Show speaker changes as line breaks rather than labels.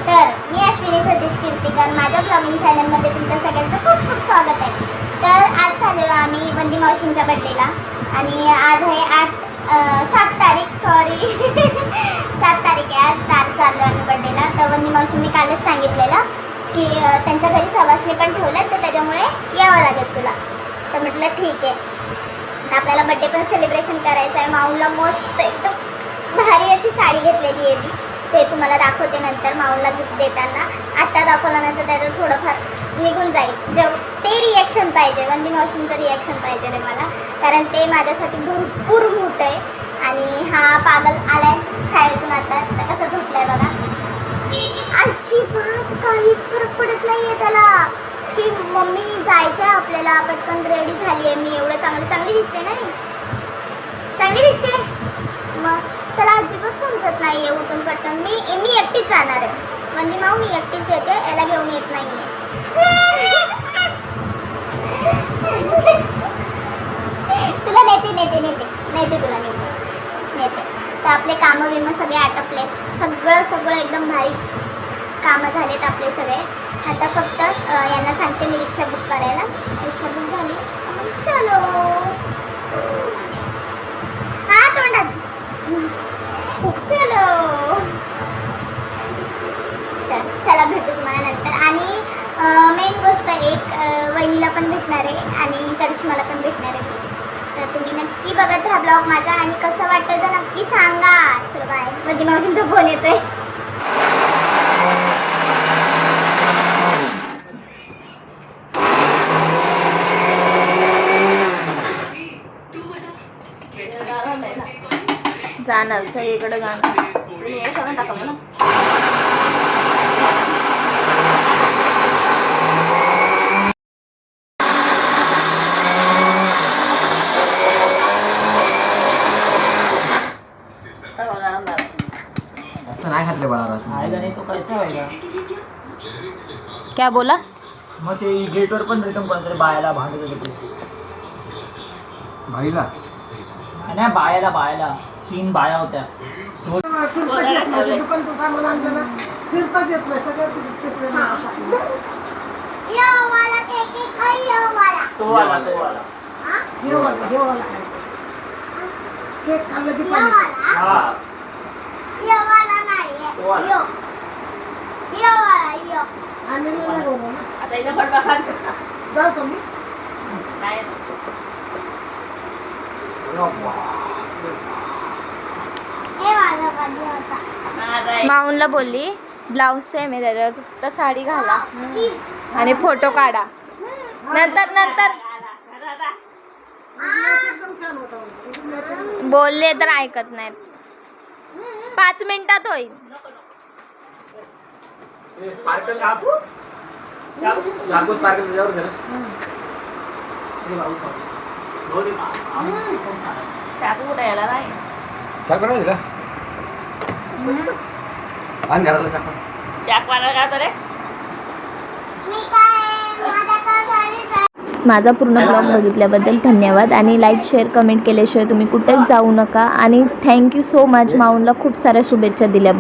तर मी अश्विनी सतीश कीर्तिकर, माझ्या ब्लॉगिंग चॅनलमध्ये तुमच्या सगळ्यांचं खूप खूप स्वागत आहे. तर आज झालेलो आम्ही वंदी मावशींच्या बड्डेला आणि आज आहे 7 तारीख सॉरी 7 तारीख आहे. आज 4 चाललो आम्ही बड्डेला. तर वंदी मावशींनी कालच सांगितलेलं की त्यांच्या घरी सवासणी पण ठेवल्यात, तर त्याच्यामुळे यावं लागेल तुला. तर म्हटलं ठीक आहे. तर आपल्याला बड्डे पण सेलिब्रेशन करायचं आहे. माऊला मस्त एकदम भारी अशी साडी घेतलेली आहे मी, ते तुम्हाला दाखवते नंतर. माऊला गिफ्ट देताना आत्ता दाखवल्यानंतर त्याचं थोडंफार निघून जाईल. ते रिॲक्शन पाहिजे, वंदी मावशींचं रिॲक्शन पाहिजे रे मला, कारण ते माझ्यासाठी भरपूर मोठं आहे. आणि हा पागल आलाय शाळेतून आता, कसं झोपलाय बघा. अजिबात काहीच फरक पडत नाही आहे त्याला की मम्मी जायचं आहे आपल्याला, पटकन रेडी झाली आहे मी, एवढं चांगली दिसते ना मी, चांगली दिसते. मग त्याला अजिबात समजत नाही आहे उठून पटकन. मी एकटीच जाणार आहे. वंदी माऊ मी एकटीच येते, याला घेऊन येत नाही आहे. तुला नेते तुला नेते. तर आपले कामं विमं सगळे आटपले, सगळं एकदम भारी कामं झालेत आपले सगळे. आता फक्त यांना सांगते मी रिक्षा बुक करायला. रिक्षा बुक झाली, चलो. हा तोंडात चलो. चला भेटू तुम्हाला नंतर. आणि मेन गोष्ट एक, वहिनीला पण भेटणार आहे आणि करिश्माला पण भेटणार आहे. तर तुम्ही नक्की बघत राहा ब्लॉग माझा, आणि कसं वाटतं तर नक्की सांगा. चलो बाय. वंदी मावशींचा फोन येतोय.
जाणार सगळीकडे जाणार.
नाही खातले बाळा.
क्या बोला?
मग ते गेटवर पण रिटर्न कोणतरी बायाला भांडत होते. भाईला नाही, बायाला 3 बाया होत्या.
माऊनला बोलली ब्लाऊज सेम आहे, त्याच्यावर फक्त साडी घाला आणि फोटो काढा. नंतर बोलले तर ऐकत नाहीत. 5 मिनिटात होईल. माझा पूर्ण ब्लॉग बघितल्याबद्दल धन्यवाद, आणि लाईक शेअर कमेंट केल्याशिवाय तुम्ही कुठेच जाऊ नका. आणि थँक्यू सो मच. माऊनला खूप साऱ्या शुभेच्छा दिल्याबद्दल.